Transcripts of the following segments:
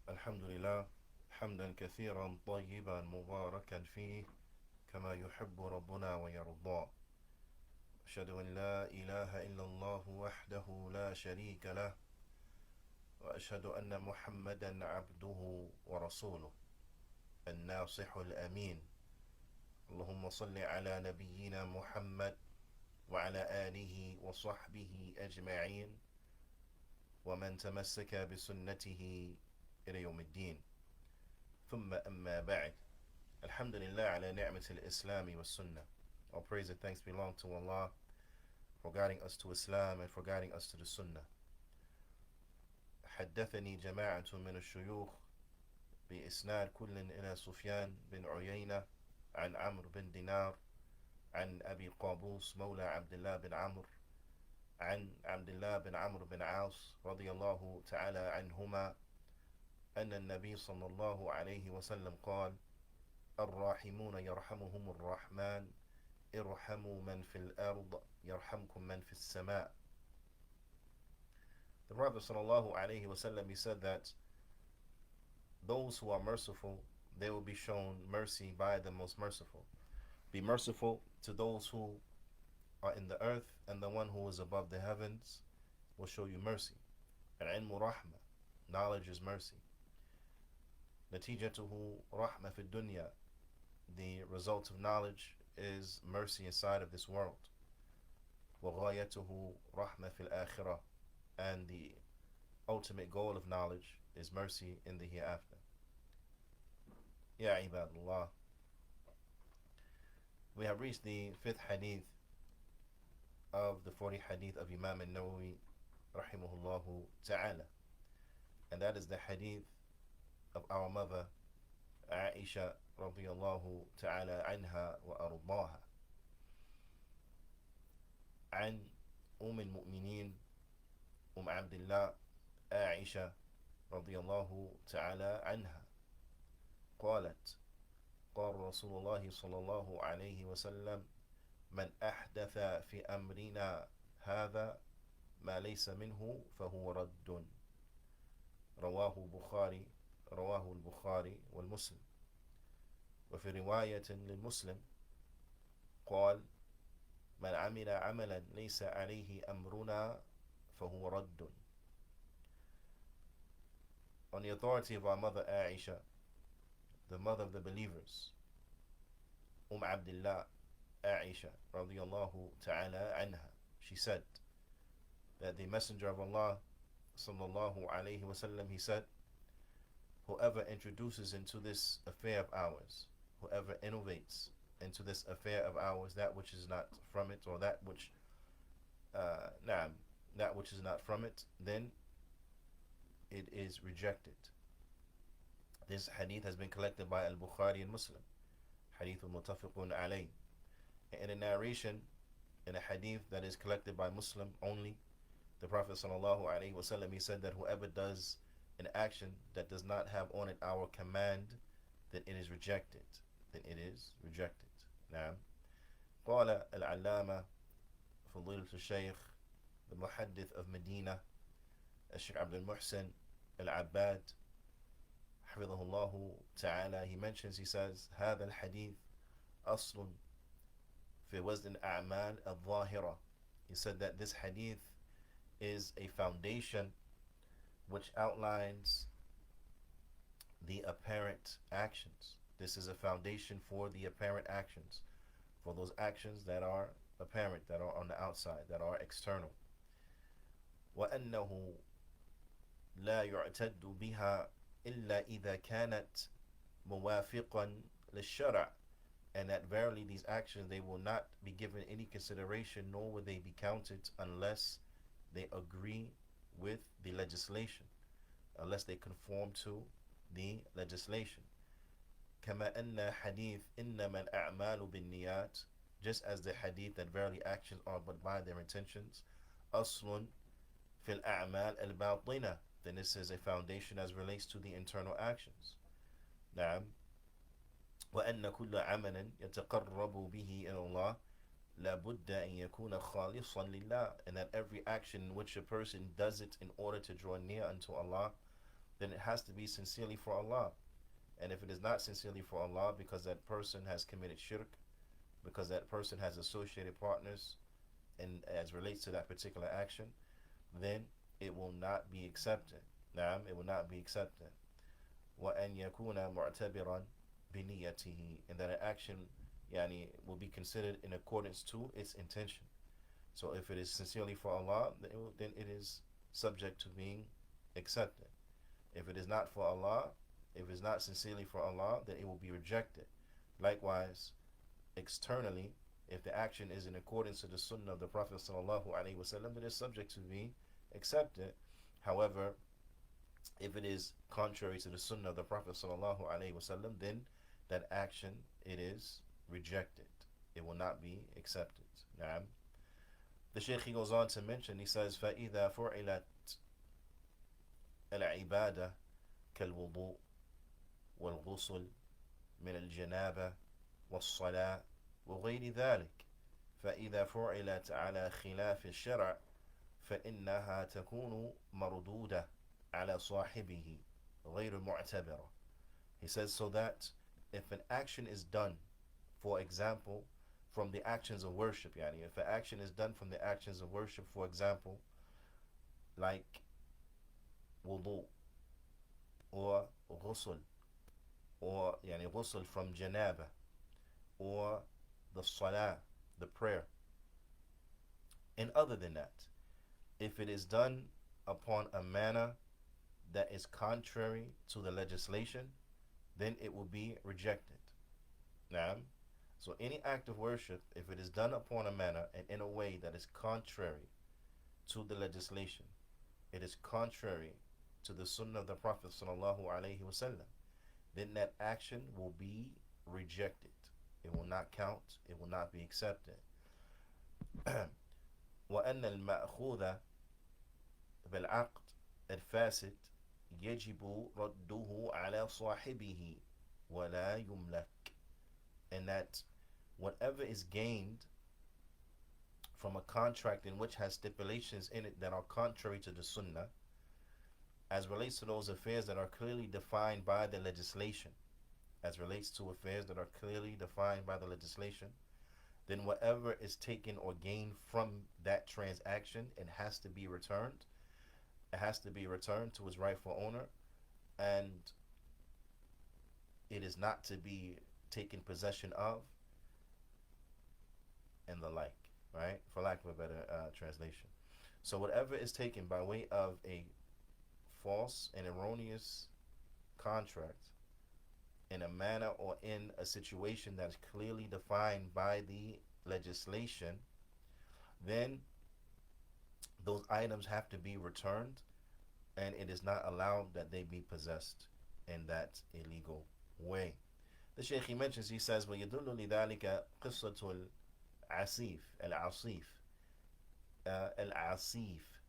الحمد لله حمدا كثيرا طيبا مباركا فيه كما يحب ربنا ويرضى. أشهد أن لا إله إلا الله وحده لا شريك له، وأشهد أن محمدا عبده ورسوله الناصح الأمين. اللهم صل على نبينا محمد وعلى آله وصحبه أجمعين ومن تمسك بسنته إلى يوم الدين. ثم أما بعد. Alhamdulillah ala ni'mat al-Islami wa sunnah. All praise and thanks belong to Allah for guiding us to Islam and for guiding us to the Sunnah. حدثني جماعة من الشيوخ بإسناد كل إلى سفيان بن عيينة عن عمرو بن دينار عن أبي قابوس مولى عبد الله بن عمرو عن عبد الله بن عمرو بن عاص رضي الله تعالى عنهما أن النبي صلى الله عليه وسلم قال: الراحمون يرحمهم الرحمن ارحموا من في الأرض يرحمكم من في السماء. The Prophet sallallahu alaihi wasallam, he said that those who are merciful, they will be shown mercy by the most merciful. Be merciful to those who are in the earth, and the one who is above the heavens will show you mercy. Al-ilmu rahma, knowledge is mercy. Natijatuhu rahma fi dunya, the result of knowledge is mercy inside of this world. وَغَايَتُهُ رَحْمَةٌ فِي الْآخِرَةِ, and the ultimate goal of knowledge is mercy in the hereafter. Ya ibadullah, we have reached the 5th hadith of the 40 hadith of Imam al-Nawawi rahimahullahu ta'ala, and that is the hadith of our mother Aisha radiyallahu ta'ala anha wa ardaha. عن المؤمنين عبد الله عائشة رضي الله تعالى عنها قالت: قال رسول الله صلى الله عليه وسلم: من أحدث في أمرنا هذا ما ليس منه فهو رد. رواه البخاري والمسلم. وفي رواية للمسلم قال: من عمل عملا ليس عليه أمرنا فهو رد. On the authority of our mother Aisha, the mother of the believers, Abdillah Aisha radiyallahu ta'ala anha, she said that the Messenger of Allah sallallahu alayhi wasallam, he said, whoever introduces into this affair of ours, whoever innovates into this affair of ours that which is not from it, or that which that which is not from it, then it is rejected. This hadith has been collected by Al-Bukhari and Muslim. Hadith muttafiqun alayh. In a narration, in a hadith that is collected by Muslim only, the Prophet sallallahu alaihi wasallam, he said that whoever does an action that does not have on it our command, then it is rejected. Then it is rejected. نعم. قال العلامة فضيلة الشيخ the muhaddith of Medina, الشيخ عبد المحسن العباد حفظه الله تعالى, he mentions, he says, هذا الحديث أصل في وزن الأعمال الظاهرة. He said that this hadith is a foundation which outlines the apparent actions. This is a foundation for the apparent actions, for those actions that are apparent, that are on the outside, that are external. وأنه لا يعتد بها إلا إذا كانت موافقا للشرع, and that verily these actions, they will not be given any consideration, nor will they be counted unless they agree with the legislation, unless they conform to the legislation. كما أن حديث إنما الأعمال بالنيات, just as the hadith that verily actions are but by their intentions, أصل في الأعمال الباطنة, then this is a foundation as relates to the internal actions. نعم. وأن كل عمل يتقرب به إلى الله لابد أن يكون خالصا لله, and that every action in which a person does it in order to draw near unto Allah, then it has to be sincerely for Allah. And if it is not sincerely for Allah, because that person has committed shirk, because that person has associated partners, and as relates to that particular action, then it will not be accepted. Naam, it will not be accepted. وأن يكون معتبرا بنيته, and that an action will be considered in accordance to its intention. So if it is sincerely for Allah, then it is subject to being accepted. If it is not for Allah, if it's not sincerely for Allah, then it will be rejected. Likewise, externally, if the action is in accordance to the sunnah of the Prophet sallallahu alaihi wasallam, then it's subject to be accepted. However, if it is contrary to the sunnah of the Prophet sallallahu alaihi wasallam, then that action, it is rejected. It will not be accepted. Naam. The Shaykh, he goes on to mention, he says, فَإِذَا فُعِلَتْ الْعِبَادَةِ كَالْوُضُوءِ وَالْغُسُلِ مِنَ الْجَنَابَةِ وَالصَّلَاةِ وغير ذلك، فإذا فعلت على خلاف الشرع فإنها تكون مردودة على صاحبه غير معتبرة. He says, so that if an action is done, for example, from the actions of worship, if an action is done from the actions of worship, for example, like wudu or ghusl, or ghusl from janaba, or the salah, the prayer, and other than that, if it is done upon a manner that is contrary to the legislation, then it will be rejected. Now, so any act of worship, if it is done upon a manner and in a way that is contrary to the legislation, it is contrary to the sunnah of the Prophet sallallahu alaihi wasallam, then that action will be rejected. It will not count. It will not be accepted. وأن المأخوذ بالعقد الفاسد يجب رده على صاحبه ولا يملك. And that whatever is gained from a contract in which has stipulations in it that are contrary to the sunnah, as relates to those affairs that are clearly defined by the legislation, as relates to affairs that are clearly defined by the legislation, then whatever is taken or gained from that transaction, it has to be returned. It has to be returned to its rightful owner, and it is not to be taken possession of, and the like, right? For lack of a better translation. So whatever is taken by way of a false and erroneous contract, in a manner or in a situation that is clearly defined by the legislation, then those items have to be returned, and it is not allowed that they be possessed in that illegal way. The Shaykh, he mentions, he says, وَيَدُلُّ لِذَلِكَ قِصَّةُ الْعَصِيفِ الْعَصِيفِ.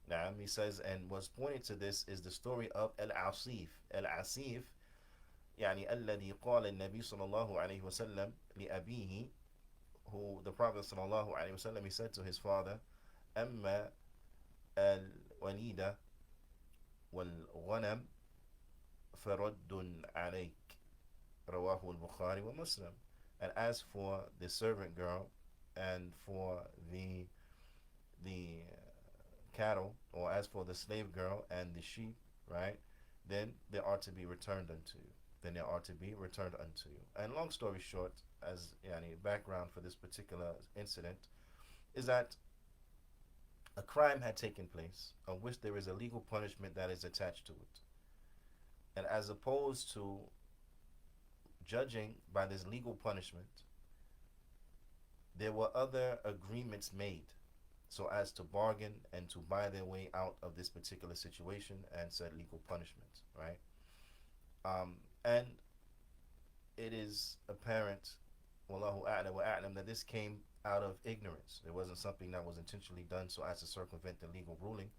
Now, he says, and what's pointed to this is the story of Al-Asif. Al-Asif, الذي قال النبي صلى الله عليه وسلم لأبيه, who the Prophet صلى الله عليه وسلم, he said to his father, أما الوليدة والغنم فرد عليك رواه البخاري ومسلم. And as for the servant girl and for the cattle, or as for the slave girl and the sheep, right, then they are to be returned unto you. Then they are to be returned unto you. And long story short, as background for this particular incident, is that a crime had taken place of which there is a legal punishment that is attached to it. And as opposed to judging by this legal punishment, there were other agreements made so as to bargain and to buy their way out of this particular situation and said legal punishment, right? And it is apparent, wallahu a'lam wa a'lam, that this came out of ignorance. It wasn't something that was intentionally done so as to circumvent the legal ruling,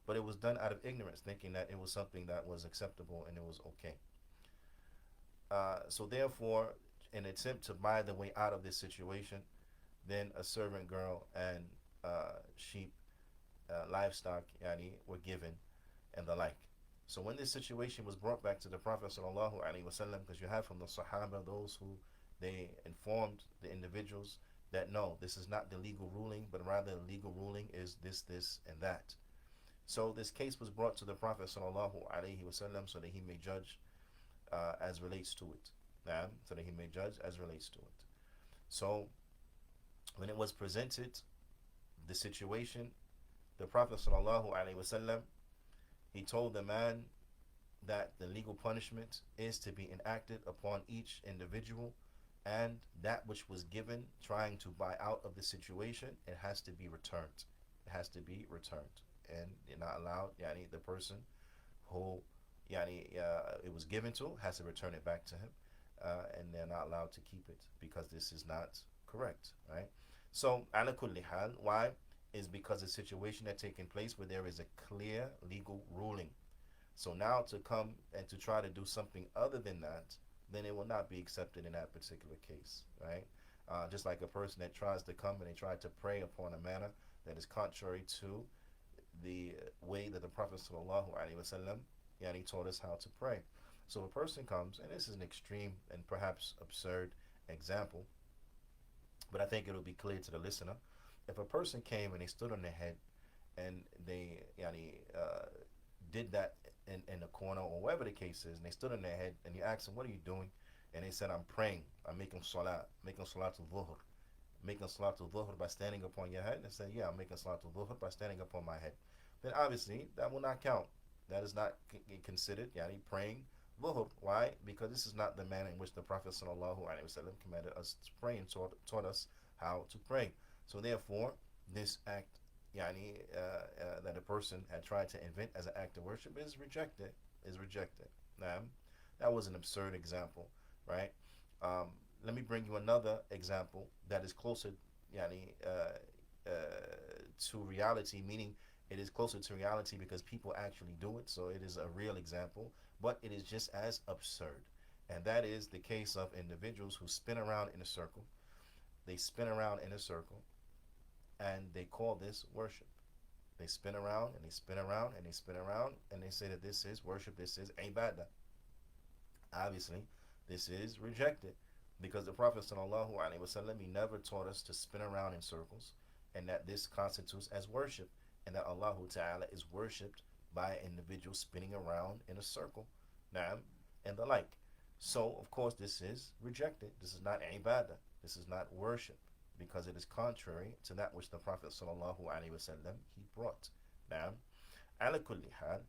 but it was done out of ignorance, thinking that it was something that was acceptable and it was okay. So therefore, in an attempt to buy the way out of this situation, then a servant girl and sheep, livestock, were given, and the like. So when this situation was brought back to the Prophet sallallahu alaihi wasallam, because you have from the Sahaba those who they informed the individuals that no, this is not the legal ruling, but rather the legal ruling is this, this, and that. So this case was brought to the Prophet sallallahu alaihi wasallam so that he may judge as relates to it. So that he may judge as relates to it. So when it was presented, the situation, the Prophet sallallahu alaihi wasallam, he told the man that the legal punishment is to be enacted upon each individual, and that which was given trying to buy out of the situation, it has to be returned. It has to be returned. And you're not allowed, the person who it was given to has to return it back to him, and they're not allowed to keep it because this is not correct, right? So, ala kulli hal, why? Is because the situation had taken place where there is a clear legal ruling. So now to come and to try to do something other than that, then it will not be accepted in that particular case, right? Just like a person that tries to come and they try to pray upon a manner that is contrary to the way that the Prophet sallallahu alaihi wasallam taught us how to pray. So a person comes, and this is an extreme and perhaps absurd example, but I think it'll be clear to the listener. If a person came and they stood on their head and they did that in the corner or wherever the case is, and they stood on their head and you asked them, what are you doing? And they said, I'm praying, I'm making salat to dhuhr, making salat to dhuhr by standing upon your head. And they said, yeah, I'm making salat to dhuhr by standing upon my head. Then obviously that will not count. That is not considered praying dhuhr. Why? Because this is not the manner in which the Prophet sallallahu alaihi wasallam commanded us to pray and taught us how to pray. So therefore, this act that a person had tried to invent as an act of worship is rejected. Now, that was an absurd example, right? Let me bring you another example that is closer to reality, meaning it is closer to reality because people actually do it, so it is a real example, but it is just as absurd. And that is the case of individuals who spin around in a circle. They spin around in a circle, and they call this worship. They spin around and they spin around and they spin around, and they say that this is worship, this is ibadah. Obviously, this is rejected because the Prophet sallallahu alaihi wasallam, he never taught us to spin around in circles, and that this constitutes as worship, and that Allah Ta'ala is worshipped by an individual spinning around in a circle, and the like. So, of course, this is rejected. This is not ibadah. This is not worship, because it is contrary to that which the Prophet sallallahu alaihi wasallam he brought. Now, ala kulli hal,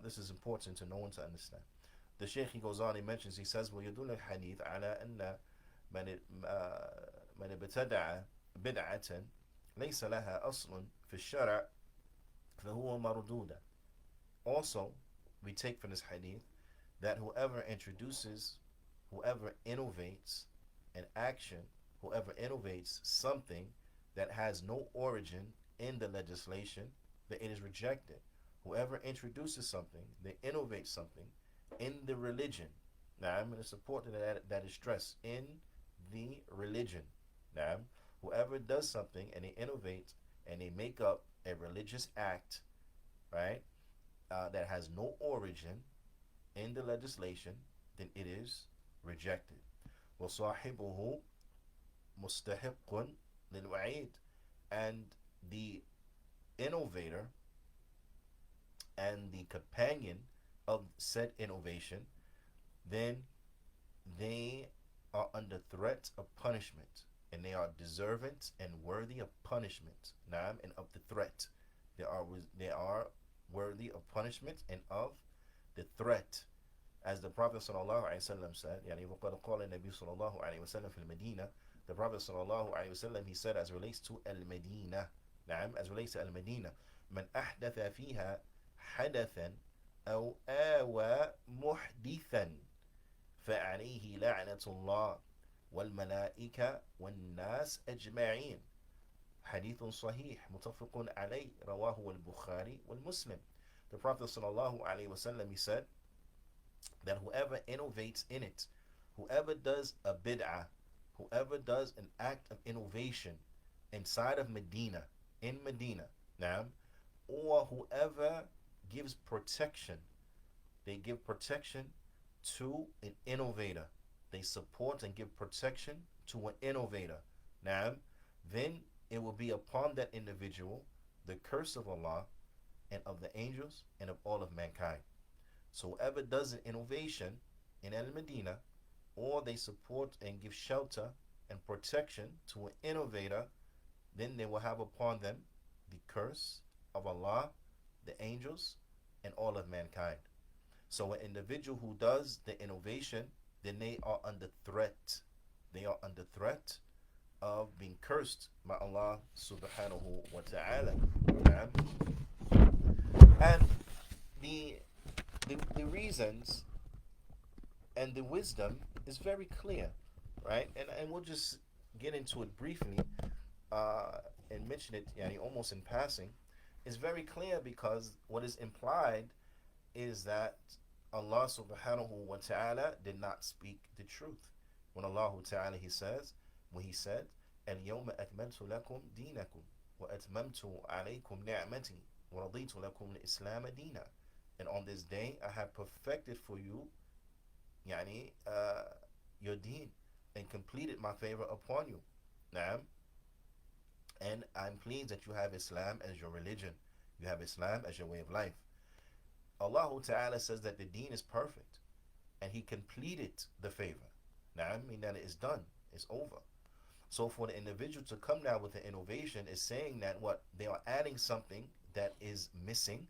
this is important to know and to understand. The Shaykh, he goes on, he mentions, he says, وَيَدُلُّ الْحَدِيث عَلَى أَنَّ مَنِ ابْتَدَعَ بِدْعَةً لَيْسَ لَهَا أَصْلٌ فِي الشَّرْعِ فَهُوَ مَرْدُودًا. Also, we take from this hadith that whoever innovates an action, whoever innovates something that has no origin in the legislation, that it is rejected. Whoever introduces something, they innovate something in the religion. Now, I'm going to support that is stressed in the religion. Now, whoever does something and they innovate and they make up a religious act, right, that has no origin in the legislation, then it is rejected. وَصَاحِبُهُ مُسْتَحِقٌ لِلْوَعِيدِ. And the innovator and the companion of said innovation, then they are under threat of punishment, and they are deserving and worthy of punishment. Naam, and of the threat. They are worthy of punishment and of the threat. As the Prophet sallallahu alaihi wasallam said, وَقَدْ قَالَ النَّبِيُّ صلى الله عليه وسلم في المدينة. The Prophet sallallahu alaihi wasallam, he said, as relates to al-Medina, as relates to al-Medina, من أحدث فيها حدثا أو آوى محدثا فعليه لعنة الله والملائكة والناس أجمعين. حديث صحيح متفق عليه رواه البخاري والمسلم. The Prophet sallallahu alaihi wasallam, he said that whoever innovates in it, whoever does a bid'ah, whoever does an act of innovation inside of Medina, in Medina, or whoever gives protection they give protection to an innovator. They support and give protection to an innovator. Now, then it will be upon that individual the curse of Allah and of the angels and of all of mankind. So whoever does an innovation in Al Medina, or they support and give shelter and protection to an innovator, then they will have upon them the curse of Allah, the angels, and all of mankind. So an individual who does the innovation, then they are under threat. They are under threat of being cursed by Allah subhanahu wa ta'ala. And the, the reasons and the wisdom is very clear, right? And we'll just get into it briefly and mention it almost in passing. It's very clear because what is implied is that Allah subhanahu wa ta'ala did not speak the truth. When Allah ta'ala when he said, اليوم أكملت لكم دينكم وأتممت عليكم نعمتي ورضيت لكم الإسلام دينا. And on this day I have perfected for you your deen and completed my favor upon you. Naam. And I'm pleased that you have Islam as your religion. You have Islam as your way of life. Allah Ta'ala says that the deen is perfect and He completed the favor. Now, I mean that it is done, it's over. So for the individual to come now with an innovation is saying that what? They are adding something that is missing,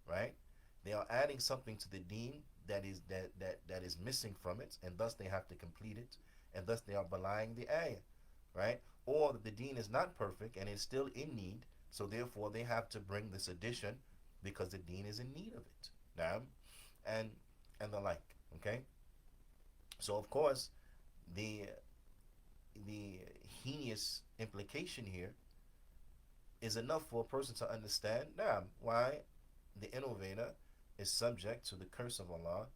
right? They are adding something to the deen that is missing from it, and thus they have to complete it, and thus they are belying the ayah, right? Or the deen is not perfect and is still in need, so therefore they have to bring this addition because the deen is in need of it. Now, and the like. Okay. So of course, the heinous implication here is enough for a person to understand why the innovator is subject to the curse of Allah,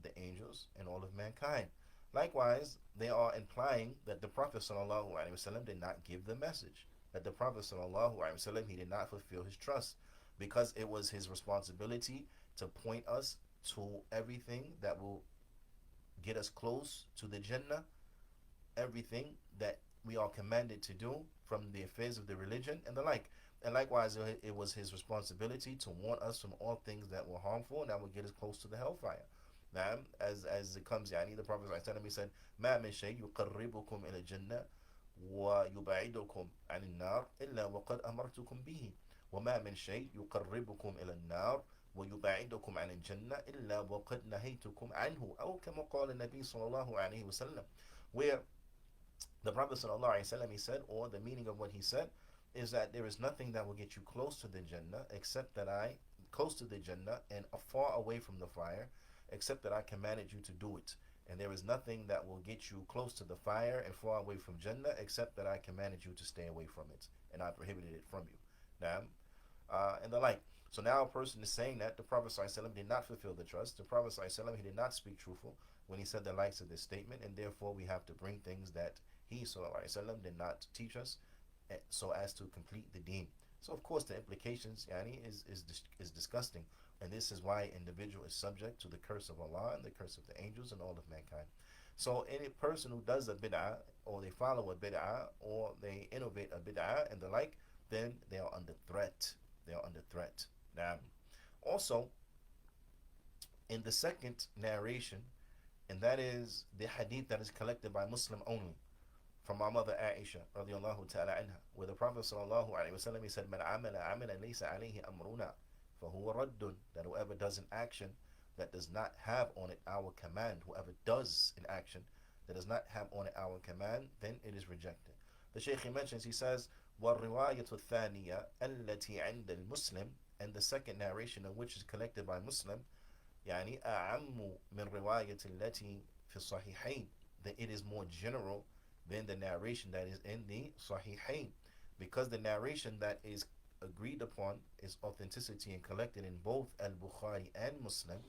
the angels, and all of mankind. Likewise, they are implying that the Prophet ﷺ did not give the message, that the Prophet ﷺ, he did not fulfill his trust, because it was his responsibility to point us to everything that will get us close to the Jannah, everything that we are commanded to do from the affairs of the religion and the like. And likewise, it was his responsibility to warn us from all things that were harmful and that would get us close to the hellfire. Now, as it comes, the Prophet ﷺ said, "ما من شيء يقربكم إلى الجنة ويبعدكم عن النار إلا وقد أمرتكم به وما من شيء يقربكم إلى النار ويبعدكم عن الجنة إلا وقد نهيتكم عنه." أو كما قال النبي صلى الله عليه وسلم, where the Prophet ﷺ, he said, or the meaning of what he said is that there is nothing that will get you close to the Jannah except that close to the Jannah and far away from the fire, except that I commanded you to do it. And there is nothing that will get you close to the fire and far away from Jannah except that I commanded you to stay away from it and I prohibited it from you. Now, and the like. So now a person is saying that the Prophet ﷺ did not fulfill the trust. The Prophet ﷺ, he did not speak truthful when he said the likes of this statement, and therefore we have to bring things that he ﷺ did not teach us so as to complete the deen. So of course the implications is disgusting, and this is why individual is subject to the curse of Allah and the curse of the angels and all of mankind. So any person who does a bid'ah, or they follow a bid'ah, or they innovate a bid'ah and the like, then they are under threat. They are under threat. Now, also in the second narration, and that is the hadith that is collected by Muslim only, from our mother Aisha radiallahu ta'ala anha, where the Prophet sallallahu alaihi wasallam, he said, "Man amala amalan laysa alayhi amruna fahuwa raddun," that whoever does an action that does not have on it our command, whoever does an action that does not have on it our command, then it is rejected. The Shaykh, he mentions, he says, وَالرِّوَايَةُ الثَّانِيَةِ الَّتِي عِنْدَ الْمُسْلِمِ, and the second narration of which is collected by Muslim, يعني أعم من رواية التي في الصحيحين, that it is more general than the narration that is in the Sahihain, because the narration that is agreed upon is authenticity and collected in both Al-Bukhari and Muslim.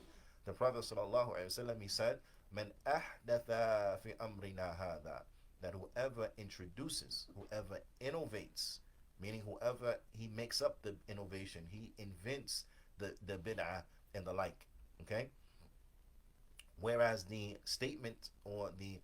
The Prophet sallallahu alaihi wasallam, he said, "Man ahdatha fi amrina hada," that whoever introduces, whoever innovates, meaning whoever he makes up the innovation, he invents the bid'ah and the like. Okay, Whereas the statement of the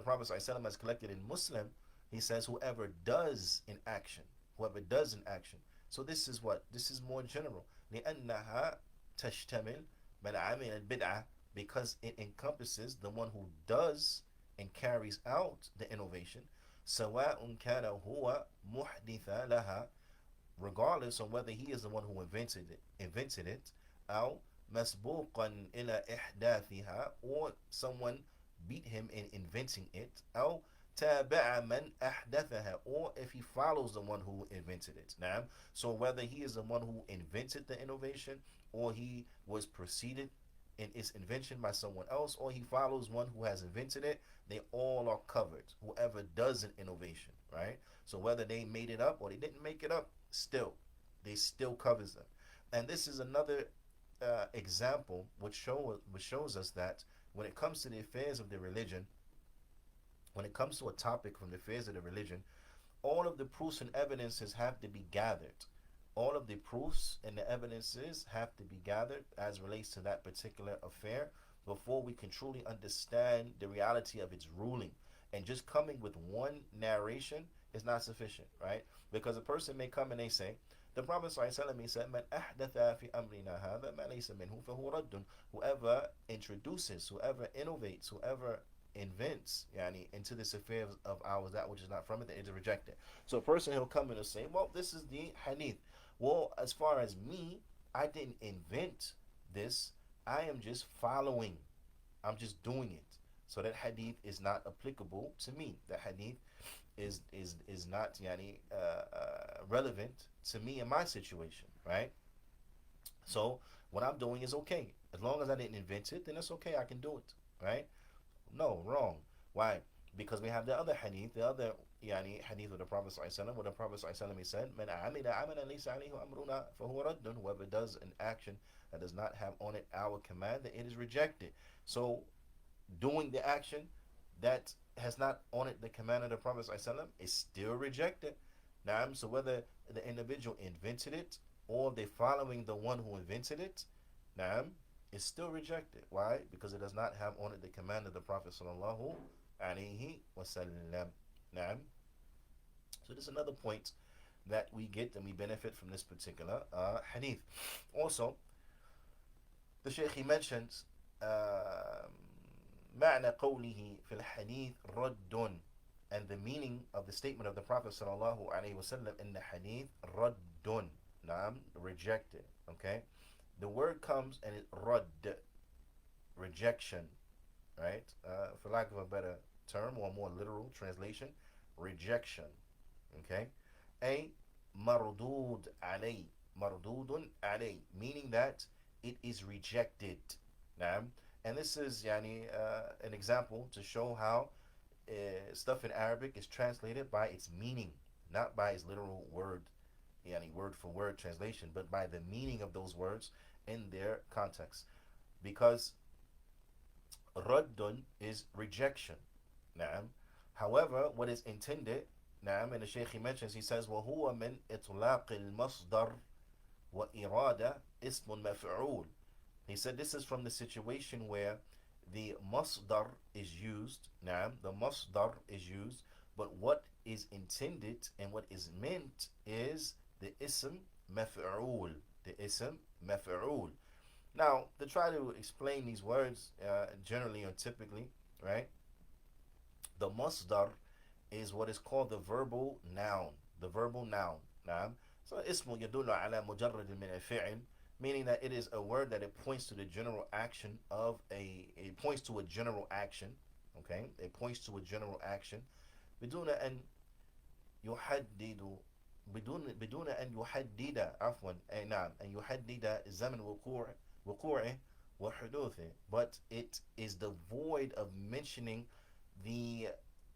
Prophet ﷺ as collected in Muslim, he says, whoever does in action, whoever does in action. So this is what? This is more general. لأنها تشتمل من عمل البدعة, because it encompasses the one who does and carries out the innovation. سواء كان هو محدث لها, regardless of whether he is the one who invented it, أو مسبوقا إلى إحداثها, or someone beat him in inventing it, أو تابع من أحدثها, or if he follows the one who invented it. Now, so whether he is the one who invented the innovation, or he was preceded in its invention by someone else, or he follows one who has invented it, they all are covered. Whoever does an innovation, right? So whether they made it up or they didn't make it up, still, they still covers them. And this is another example which shows us that when it comes to the affairs of the religion, when it comes to a topic from the affairs of the religion, all of the proofs and evidences have to be gathered. All of the proofs and the evidences have to be gathered as relates to that particular affair before we can truly understand the reality of its ruling. And just coming with one narration is not sufficient, right? Because a person may come and they say, the Prophet ﷺ said, "Man ahdatha fi amrina hadha ma laysa minhu fahuwa raddun." Whoever introduces, whoever innovates, whoever invents, yani, into this affair of ours that which is not from it, then it is rejected. So a person he'll come in and say, well, this is the hadith. Well, as far as me, I didn't invent this. I am just following. I'm just doing it. So that hadith is not applicable to me. That hadith is not relevant to me in my situation, right? So what I'm doing is okay. As long as I didn't invent it, then it's okay. I can do it, right? No, wrong. Why? Because we have the other hadith, the other hadith of the Prophet ﷺ, where the Prophet ﷺ said, "Man amila amalan laysa alayhi amruna fahuwa raddun." Whoever does an action that does not have on it our command, then it is rejected. So, doing the action that has not on it the command of the Prophet ﷺ is still rejected. Now, so whether the individual invented it or they following the one who invented it, now is still rejected. Why? Because it does not have on it the command of the Prophet sallallahu alaihi wasallam. Naam. So this is another point that we get and we benefit from this particular hadith. Also, the Shaykh he mentions معنى قوله في الحديث رد, and the meaning of the statement of the Prophet sallallahu alaihi wasallam in the hadith, raddun, naam, rejected. Okay, the word comes and it radd, rejection, right? For lack of a better term or a more literal translation, rejection. Okay, a mardud alay, mardudun alay, meaning that it is rejected. Naam. And this is an example to show how stuff in Arabic is translated by its meaning, not by its literal word, word for word translation, but by the meaning of those words in their context. Because raddun is rejection. Naam. However, what is intended, naam, and the Shaykh he mentions, he says, وَهُوَ مِنْ إِطْلَاقِ الْمَصْدَرِ وَإِرَادَةِ اسْمٌ مَفْعُولٌ. He said this is from the situation where the masdar is used. Naam, the masdar is used, but what is intended and what is meant is the ism maf'ul. The ism maf'ul. Now, to try to explain these words generally or typically, right? The masdar is what is called the verbal noun. The verbal noun. Naam. So ismu yadullu ala mujarrad min al-fi'l, meaning that it is a word that it points to the general action of it points to a general action. Okay, it points to a general action. بدون أن يحدد بدون أن يحدد عفوا نعم أن يحدد زمن وقوعه وحدوثه, but it is devoid of mentioning the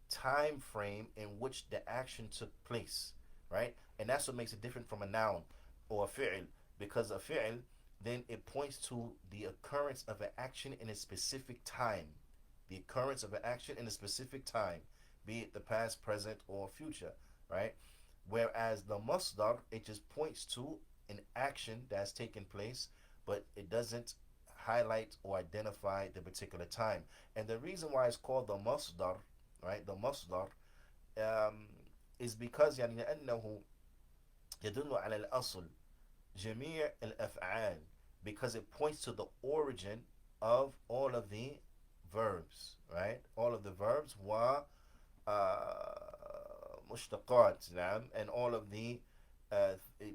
time frame in which the action took place, right? And that's what makes it different from a noun or a fi'l, because a fi'l, then it points to the occurrence of an action in a specific time. The occurrence of an action in a specific time, be it the past, present, or future, right? Whereas the masdar, it just points to an action that's taken place, but it doesn't highlight or identify the particular time. And the reason why it's called the masdar, right? The masdar um, is because يعني لأنه يدل على الأصل جميع الأفعال, because it points to the origin of all of the verbs, right? All of the verbs و مشتقات نعم, and all of the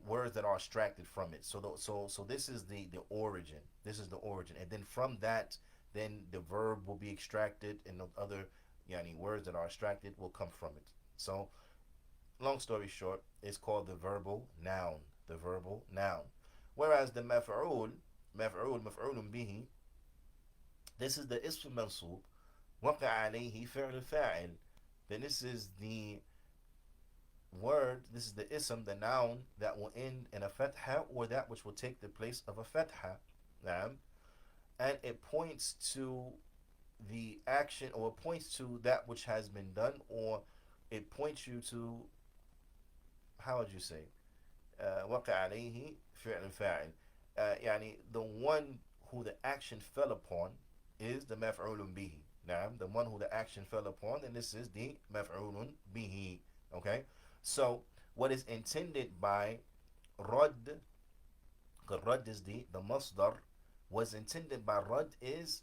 words that are extracted from it. So this is the origin. This is the origin, and then from that, then the verb will be extracted, and the other yani words that are extracted will come from it. So long story short, it's called the verbal noun. The verbal noun. Whereas the maf'ul bihi, this is the ism mansub, وقع عليه فعل الفاعل. Then this is the word, this is the ism, the noun that will end in a fatha, or that which will take the place of a fatha. Naam. And it points to the action, or it points to that which has been done, or it points you to, how would you say, وقع عليه فعل الفاعل. يعني the one who the action fell upon is the maf'ulun bihi. Now, the one who the action fell upon, and this is the maf'ulun bihi. Okay? So, what is intended by rad, because rad is the masdar, what's intended by rad is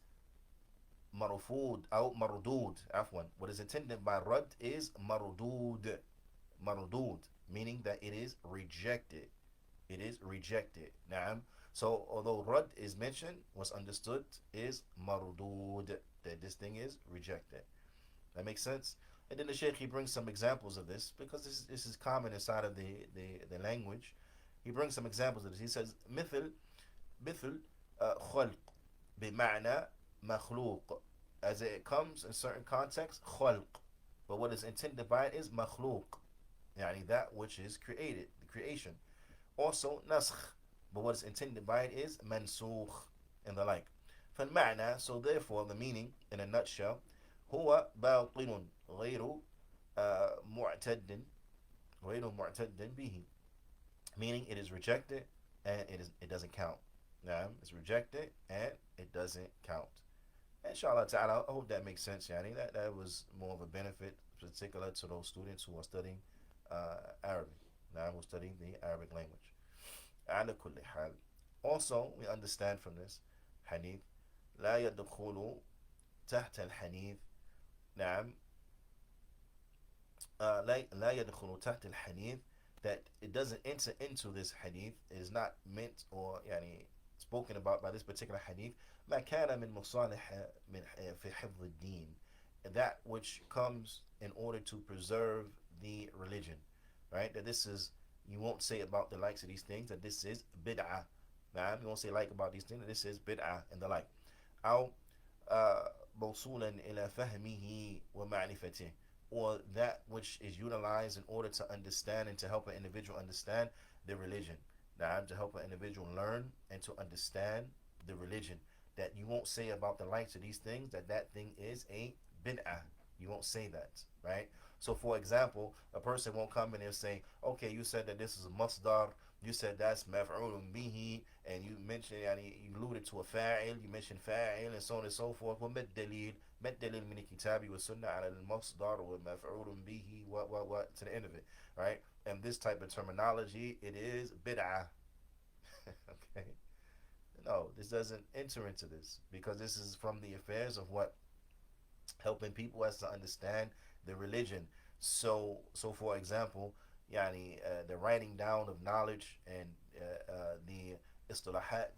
marufud, or marudud, afwan. What is intended by rad is marudud, meaning that it is rejected. It is rejected. Naam. So although rad is mentioned, what's understood is marudud, that this thing is rejected. That makes sense? And then the Shaykh, he brings some examples of this, because this is common inside of the language. He brings some examples of this. He says مثل خلق بمعنى مخلوق, as it comes in certain contexts, خلق, but what is intended by it is مخلوق, يعني that which is created, the creation. Also نسخ, but what is intended by it is منسوخ, and the like. فالمعنى, so therefore the meaning in a nutshell, هو باطل غير معتد به, meaning it is rejected and it doesn't count. Now, it's rejected and it doesn't count. Inshallah ta'ala, I hope that makes sense, Yani. That was more of a benefit, particular to those students who are studying Arabic. Now, who are studying the Arabic language. على كل حال. Also, we understand from this hadith, لا يدخل تحت الحديث. نعم. لا يدخل تحت الحديث, that it doesn't enter into this hadith, is not meant or يعني spoken about by this particular hadith, ما كان من مصالح من في حفظ الدين, that which comes in order to preserve the religion, right? That this is, you won't say about the likes of these things that this is bid'ah. Now, you won't say like about these things that this is bid'ah and the like. أو موصولا إلى فهمه ومعرفته, or that which is utilized in order to understand and to help an individual understand the religion. Now, to help an individual learn and to understand the religion, that you won't say about the likes of these things that that thing is a bid'ah. You won't say that, right? So, for example, a person won't come in and say, okay, you said that this is a masdar, you said that's maf'ulun bihi, and you mentioned, you alluded to a fa'il, you mentioned fa'il, and so on and so forth. وَمَا الدَّلِيلُ مَا الدَّلِيلُ مِنَ الكِتَابِ وَالسُنَّةِ عَلَى الْمَصْدَرِ وَمَفْعُولٌ بِهِ what to the end of it, right? And this type of terminology, it is bid'ah. Okay? No, this doesn't enter into this, because this is from the affairs of what? Helping people as to understand the religion. So for example, the writing down of knowledge and the istilahat,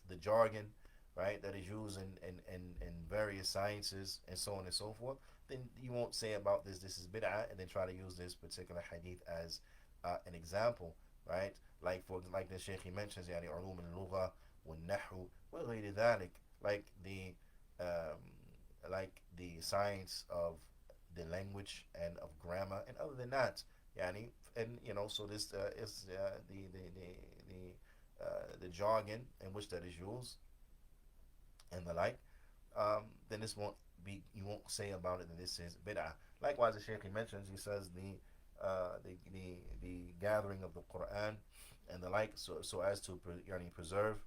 the jargon, right, that is used in various sciences and so on and so forth, then you won't say about this is bid'ah, and then try to use this particular hadith as an example, right? Like the Shaykh, he mentions علوم اللغة والنحو وغير ذلك, like the science of the language and of grammar, and other than that, and so this is the jargon in which that is used and the like. Then this won't be, you won't say about it that this is bid'ah. Likewise, the Shaykh, he mentions, he says the gathering of the Quran and the like, so as to preserve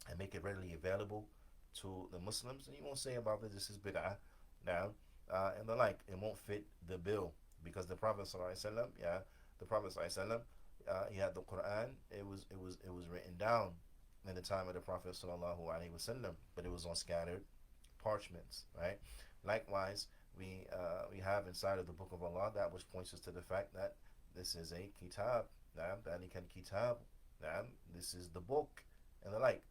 and make it readily available to the Muslims, and you won't say about this is bid'ah now, and the like. It won't fit the bill because the Prophet ﷺ, yeah, the Prophet ﷺ, he had the Quran. It was written down in the time of the Prophet ﷺ, but it was on scattered parchments, right? Likewise, we have inside of the Book of Allah that which points us to the fact that this is a kitab, ذلك الكتاب, this is the book, and the like.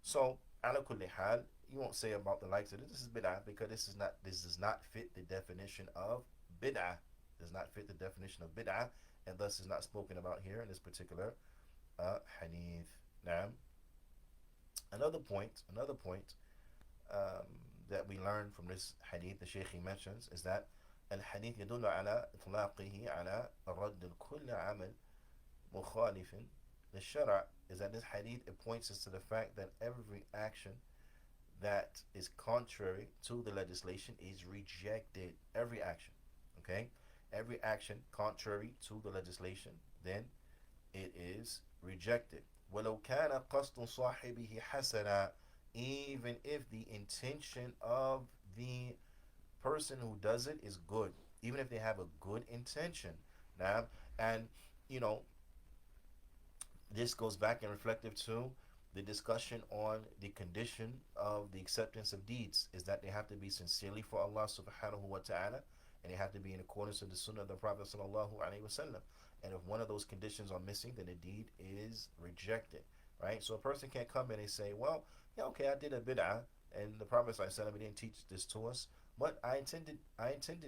So, ala kulli hal, you won't say about the likes of this is bid'ah because this does not fit the definition of bid'ah. Does not fit the definition of bid'ah, and thus is not spoken about here in this particular hadith. Now, another point um, that we learn from this hadith, the Shaykh mentions, is that الحديث يدل على إطلاقه على رد كل عمل مخالف للشرع. Is that this hadith, it points us to the fact that every action that is contrary to the legislation is rejected. Every action, okay? Every action contrary to the legislation, then it is rejected. وَلَوْ كَانَ قَصْدُ صَاحِبِهِ حَسَنًا, even if the intention of the person who does it is good, even if they have a good intention. Now, and you know, this goes back and reflective to the discussion on the condition of the acceptance of deeds, is that they have to be sincerely for Allah subhanahu wa ta'ala, and they have to be in accordance with the sunnah of the Prophet sallallahu alaihi wasallam. And if one of those conditions are missing, then the deed is rejected, right? So a person can't come in and say, well, yeah, okay, I did a bid'ah, and the Prophet sallallahu alaihi wasallam didn't teach this to us, but I intended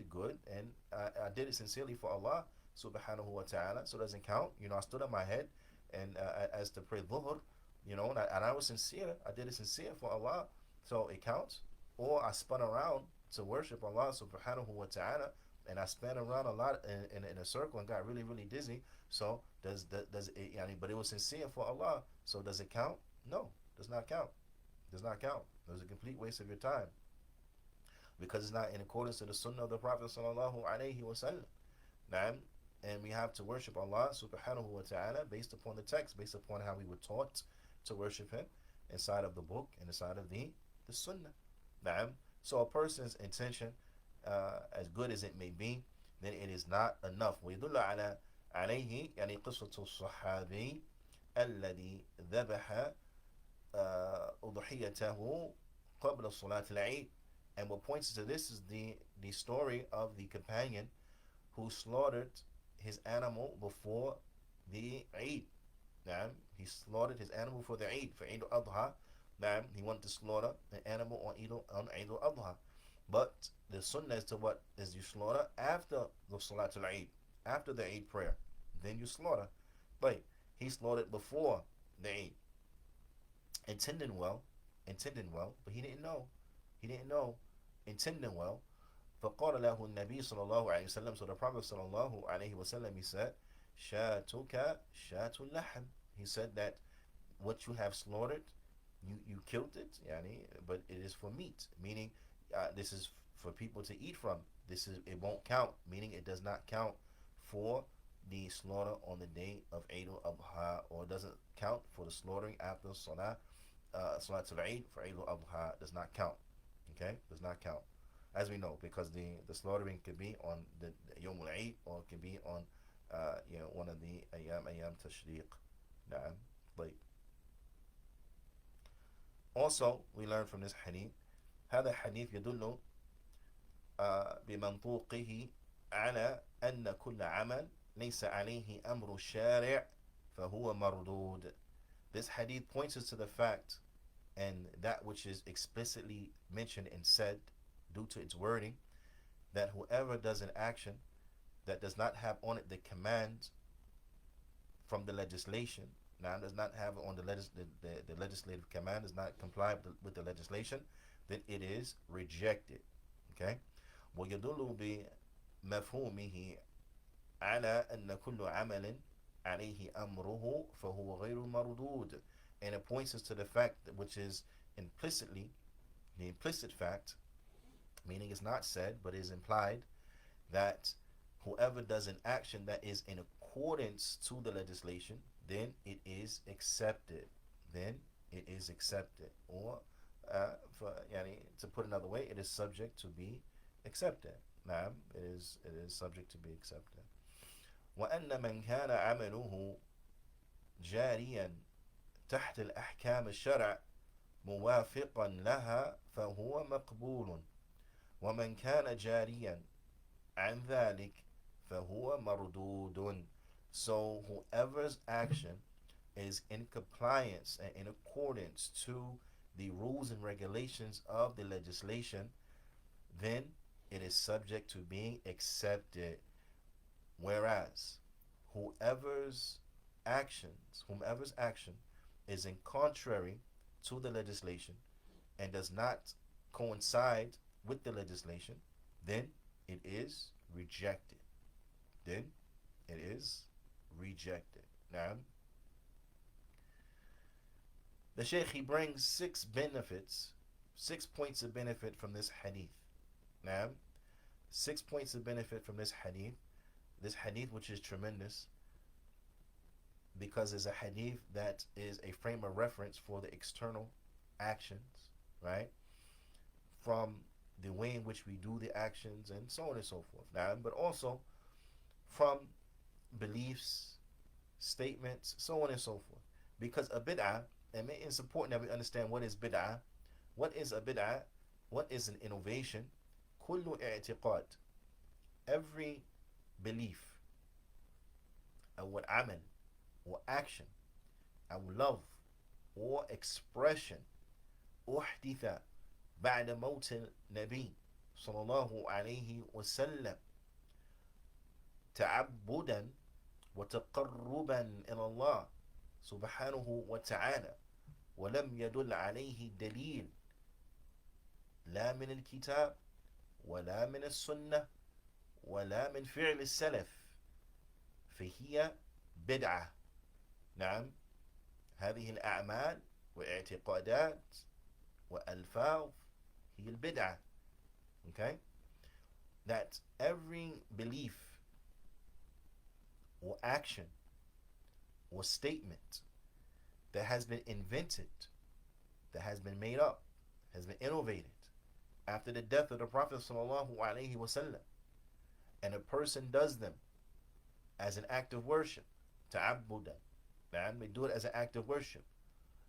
good, and I did it sincerely for Allah subhanahu wa ta'ala, so it doesn't count. You know, I stood on my head and as to pray dhuhr, you know, and I was sincere. I did it sincere for Allah, so it counts. Or I spun around to worship Allah subhanahu wa ta'ala, and I spun around a lot in a circle and got really, really dizzy. So does it, but it was sincere for Allah, so does it count? No, does not count. Does not count. It was a complete waste of your time, because it's not in accordance to the sunnah of the Prophet sallallahu alaihi wasallam. And we have to worship Allah subhanahu wa ta'ala based upon the text, based upon how we were taught to worship Him inside of the book and inside of the sunnah. So a person's intention, as good as it may be, then it is not enough. ويدل عليه يعني قصة الصحابي الذي ذبح أضحيته قبل صلاة العيد. And what points to this is the story of the companion who slaughtered his animal before the Eid. He slaughtered his animal for the Eid, for Eid al-Adha. He wanted to slaughter an animal on Eid al-Adha. But the sunnah is to what? Is you slaughter after the Salatul Eid, after the Eid prayer. Then you slaughter. But he slaughtered before the Eid. Intending well, but he didn't know. Intending well. فقال له النبي صلى الله عليه وسلم, so the Prophet صلى الله عليه وسلم, he said, شاتك شات اللحم. He said that what you have slaughtered, you killed it, but it is for meat, meaning this is for people to eat from. It won't count, meaning it does not count for the slaughter on the day of Eid al-Adha, or it doesn't count for the slaughtering after Salatul Eid for Eid al-Adha. Does not count. Okay, does not count. As we know, because the slaughtering could be on the Yom al-Eid, or it could be on one of the ayam tashriq. But also we learn from this hadith, هذا الحديث يدل بمنطوقه على أن كل عمل ليس عليه أمر الشارع فهو مردود. This hadith points us to the fact, and that which is explicitly mentioned and said due to its wording, that whoever does an action that does not have on it the command from the legislation, now does not have on the legislative command, does not comply with the legislation, then it is rejected. Okay? ويدل بمفهومه على أن كل عمل عليه أمره فهو غير مردود. And it points us to the fact that, which is implicitly, the implicit fact, meaning it's not said but is implied, that whoever does an action that is in accordance to the legislation, then it is accepted. Then it is accepted. Or, to put another way, it is subject to be accepted. نعم, it is subject to be accepted. وأن من كان عمله جاريا تحت الأحكام الشرع موافقا لها فهو مقبول ومن كان جاريا عن ذلك فهو مردود. So whoever's action is in compliance and in accordance to the rules and regulations of the legislation, then it is subject to being accepted. Whereas whomever's action is in contrary to the legislation and does not coincide with the legislation, then it is rejected. Then it is rejected. Now, the Shaykh, he brings 6 points of benefit from this hadith. Now, 6 points of benefit from this hadith. This hadith, which is tremendous, because it's a hadith that is a frame of reference for the external actions, right? From the way in which we do the actions and so on and so forth. Now, but also from beliefs, statements, so on and so forth. Because a bid'ah, and it's important that we understand what is bid'ah. What is a bid'ah? What is an innovation? Kullu i'tiqad. Every belief, or amal, or action, or love, or expression, أحدث بعد موت النبي صلى الله عليه وسلم تعبدا وتقربا إلى الله سبحانه وتعالى ولم يدل عليه دليل لا من الكتاب ولا من السنة ولا من فعل السلف فهي بدعة. نعم, هذه الأعمال واعتقادات وألفاظ هي البدعة. Okay, that every belief or action or statement that has been invented, that has been made up, has been innovated after the death of the Prophet sallallahu alaihi wasallam, and a person does them as an act of worship, ta'abbudan, and they do it as an act of worship,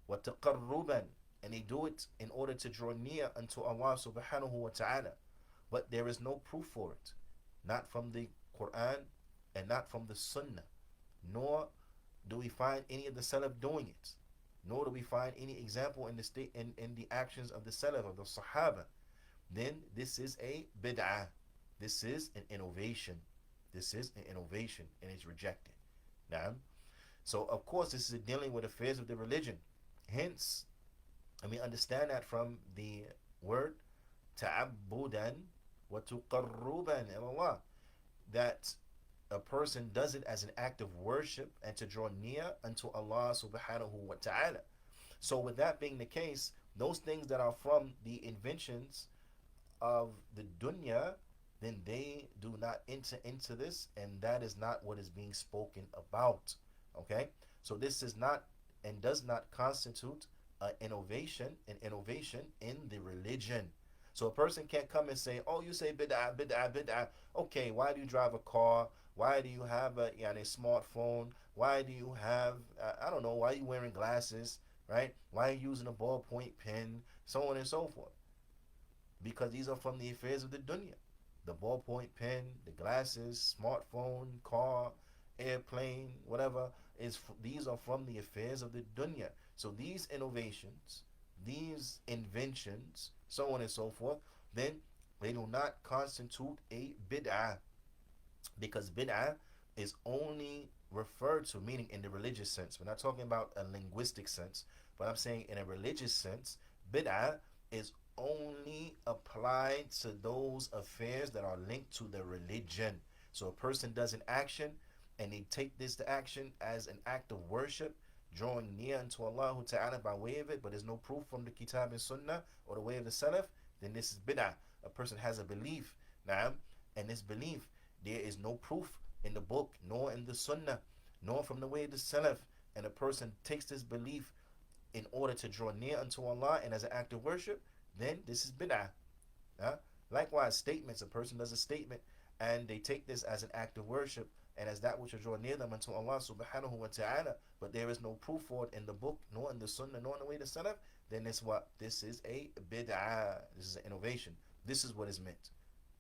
wa taqarruban, and they do it in order to draw near unto Allah subhanahu wa ta'ala, but there is no proof for it, not from the Quran and not from the Sunnah, nor do we find any of the Salaf doing it, nor do we find any example in the actions of the Salaf, of the Sahaba. Then this is a bid'ah. This is an innovation. This is an innovation, and it's rejected. Now, so of course this is dealing with affairs of the religion. Hence, and we understand that from the word ta'abbudan wa tuqarruban ila Allah, that a person does it as an act of worship and to draw near unto Allah subhanahu wa ta'ala. So with that being the case, those things that are from the inventions of the dunya, then they do not enter into this, and that is not what is being spoken about. Okay, so this is not and does not constitute an innovation in the religion. So a person can't come and say, oh, you say bid'ah, bid'ah, bid'ah. Okay, why do you drive a car? Why do you have a smartphone? Why do you have, I don't know, why are you wearing glasses, right? Why are you using a ballpoint pen? So on and so forth. Because these are from the affairs of the dunya. The ballpoint pen, the glasses, smartphone, car, airplane, whatever, these are from the affairs of the dunya. So these innovations, these inventions, so on and so forth, then they do not constitute a bid'ah, because bid'ah is only referred to, meaning in the religious sense. We're not talking about a linguistic sense, but I'm saying in a religious sense, bid'ah is only applied to those affairs that are linked to the religion. So a person does an action and they take this action as an act of worship, drawing near unto Allah Ta'ala by way of it, but there's no proof from the Kitab and Sunnah or the way of the Salaf, then this is bid'ah. A person has a belief, na'am, and this belief, there is no proof in the book, nor in the Sunnah, nor from the way of the Salaf, and a person takes this belief in order to draw near unto Allah and as an act of worship, then this is bid'ah. Huh? Likewise, statements. A person does a statement and they take this as an act of worship and as that which will draw near them unto Allah subhanahu wa ta'ala, but there is no proof for it in the book, nor in the sunnah, nor in the way to salaf, then this what? This is a bid'ah. This is an innovation. This is what is meant.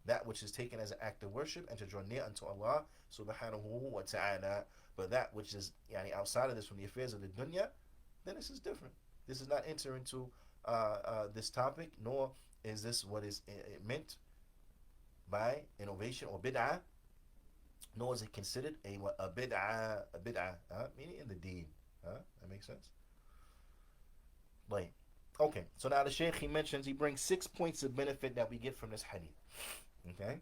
That which is taken as an act of worship and to draw near unto Allah subhanahu wa ta'ala. But that which is outside of this from the affairs of the dunya, then this is different. This is not enter into this topic, nor is this what is meant by innovation or bid'ah, nor is it considered a bid'ah, meaning in the deen. That makes sense? Right. Okay, so now the Shaykh, he mentions, he brings 6 points of benefit that we get from this hadith. Okay?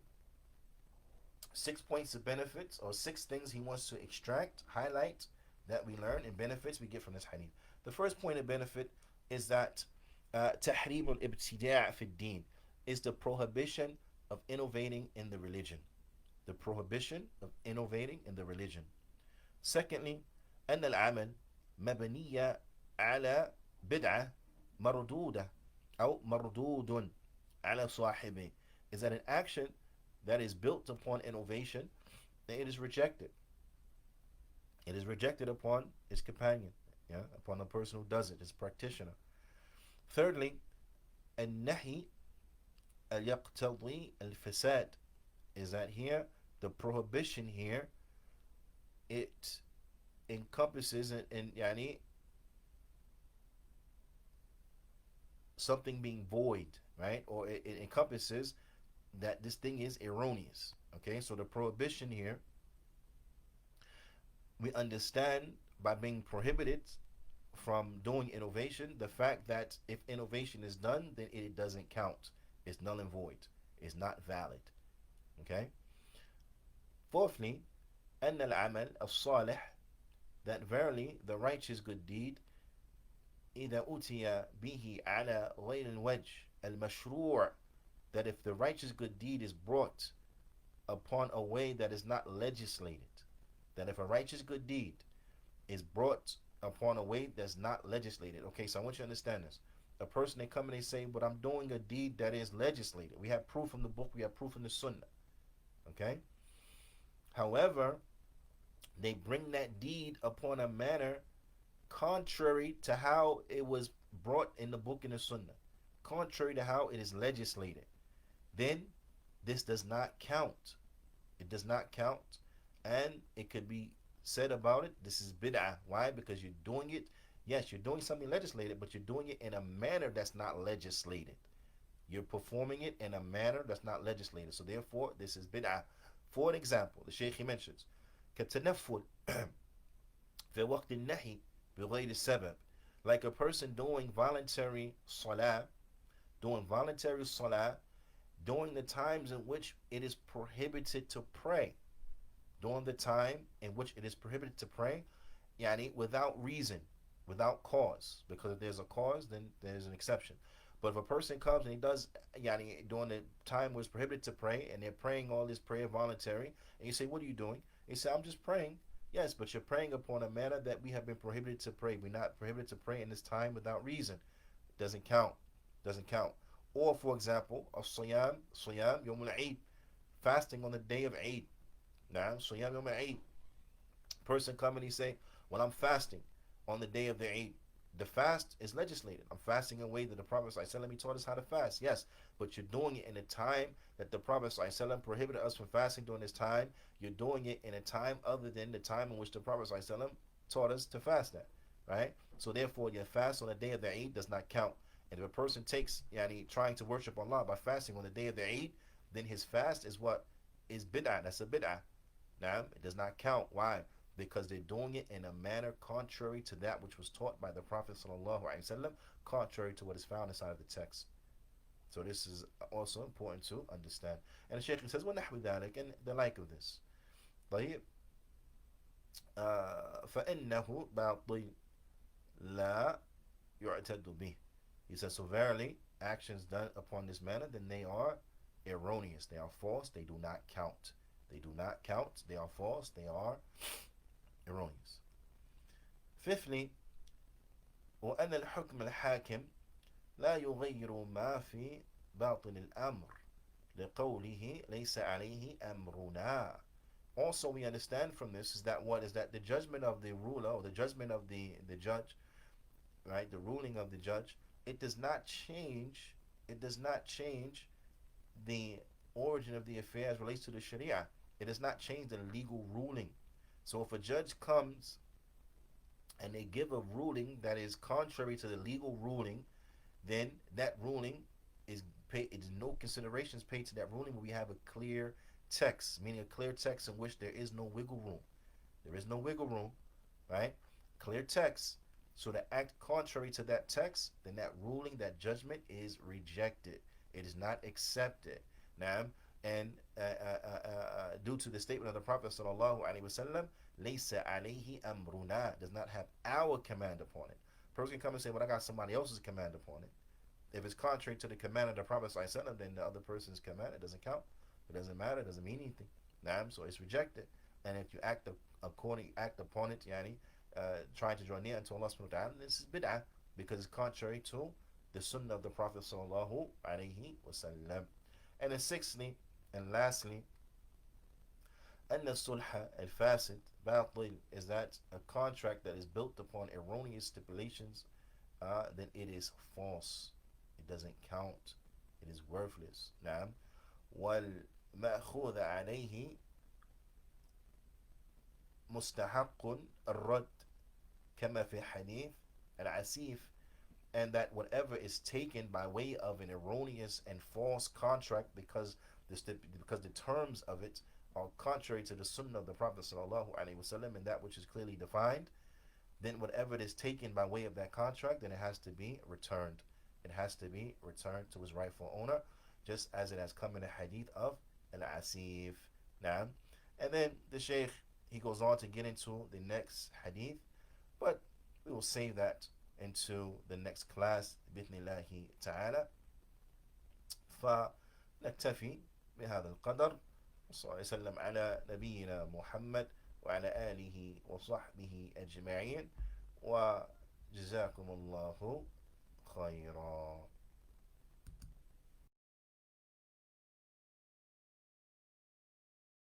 6 points of benefits, or 6 things he wants to extract, highlight, that we learn, and benefits we get from this hadith. The first point of benefit is that tahrim al-ibtida' fi ad-din is the prohibition of innovating in the religion. The prohibition of innovating in the religion. Secondly, أن العمل مبنية على بدعة مردودة أو مردود على صاحبه, is that an action that is built upon innovation, it is rejected. It is rejected upon its companion, upon the person who does it, its practitioner. Thirdly, النهي يقتضي الفساد, is that here, the prohibition here, it encompasses in something being void, right? Or it encompasses that this thing is erroneous. Okay, so the prohibition here, we understand by being prohibited from doing innovation, the fact that if innovation is done, then it doesn't count. It's null and void. It's not valid. Okay? Fourthly, أن العمل الصالح, that verily the righteous good deed, إذا أتي به على غير الوجه المشروع, that if the righteous good deed is brought upon a way that is not legislated, that if a righteous good deed is brought upon a way that's not legislated. Okay, so I want you to understand this. A person, they come and they say, but I'm doing a deed that is legislated. We have proof from the book, we have proof from the sunnah. Okay? However, they bring that deed upon a manner contrary to how it was brought in the book and the sunnah, contrary to how it is legislated. Then this does not count. It does not count, and it could be said about it, this is bid'ah. Why? Because you're doing it, yes, you're doing something legislated, but you're doing it in a manner that's not legislated. You're performing it in a manner that's not legislated. So therefore, this is bid'ah. For an example, the Shaykh, he mentions, كَتَنَفُّلْ فِي وَقْتِ النَّهِي بِغَيْرِ السَّبَبِ, like a person doing voluntary salah, during the times in which it is prohibited to pray. During the time in which it is prohibited to pray, without reason, without cause. Because if there's a cause, then there's an exception. But if a person comes and he does, during the time where it's prohibited to pray, and they're praying all this prayer voluntary, and you say, what are you doing? He say, I'm just praying. Yes, but you're praying upon a manner that we have been prohibited to pray. We're not prohibited to pray in this time without reason. It doesn't count. Doesn't count. Or, for example, Siyam Yawm al-Eid, fasting on the day of Eid. Now, Siyam Yawm al-Eid. Person come and he say, well, I'm fasting on the day of the Eid. The fast is legislated. I'm fasting in a way that the Prophet ﷺ taught us how to fast. Yes, but you're doing it in a time that the Prophet ﷺ prohibited us from fasting during this time. You're doing it in a time other than the time in which the Prophet ﷺ taught us to fast at. Right? So therefore, your fast on the day of the Eid does not count. And if a person takes, trying to worship Allah by fasting on the day of the Eid, then his fast is what? Is bid'ah. That's a bid'ah. Now, it does not count. Why? Because they're doing it in a manner contrary to that which was taught by the Prophet ﷺ, contrary to what is found inside of the text. So this is also important to understand. And the Shaykh says, وَنَحْوِ ذَلك, and the like of this. طيب, فَإِنَّهُ بَاطِلٌ لَا يُعْتَدُ بِهِ. He says, so verily, actions done upon this manner, then they are erroneous. They are false. They do not count. They do not count. They are false. They are erroneous. Fifthly, وأن الحكم الحاكم لا يغير ما في باطن الأمر لقوله ليس عليه أمرنا. Also, we understand from this is that what is that the judgment of the ruler or the judgment of the judge, right? The ruling of the judge, it does not change. It does not change the origin of the affair as relates to the Sharia. It does not change the legal ruling. So if a judge comes and they give a ruling that is contrary to the legal ruling, then that ruling is paid. It's no considerations paid to that ruling. But we have a clear text, meaning a clear text in which there is no wiggle room. There is no wiggle room, right? Clear text. So to act contrary to that text, then that ruling, that judgment is rejected. It is not accepted. Now, and due to the statement of the Prophet sallallahu alaihi wasallam, "Laysa alayhi amruna," does not have our command upon it. A person can come and say, "Well, I got somebody else's command upon it." If it's contrary to the command of the Prophet sallallahu alaihi wasallam, then the other person's command, it doesn't count. It doesn't matter. It doesn't mean anything. Now, so it's rejected. And if you act upon it, yani, trying to draw near unto Allah subhanahu wa ta'ala, this is bid'ah because it's contrary to the sunnah of the Prophet sallallahu alaihi wasallam. And then sixthly and lastly, أن الصلح الفاسد باطل is that a contract that is built upon erroneous stipulations, then it is false. It doesn't count. It is worthless. نعم. والمأخوذ عليه مستحق الرد كما في حديث العسيف, and that whatever is taken by way of an erroneous and false contract because the terms of it are contrary to the sunnah of the Prophet sallallahu alaihi wasallam and that which is clearly defined, then whatever it is taken by way of that contract, then it has to be returned. It has to be returned to its rightful owner, just as it has come in the hadith of al-asif. Now, and then the Shaykh, he goes on to get into the next hadith, but we will save that into the next class بإذن الله تعالى. فنكتفي بهذا القدر، وصلى الله وسلم على نبينا محمد وعلى آله وصحبه أجمعين، وجزاكم الله خيرا.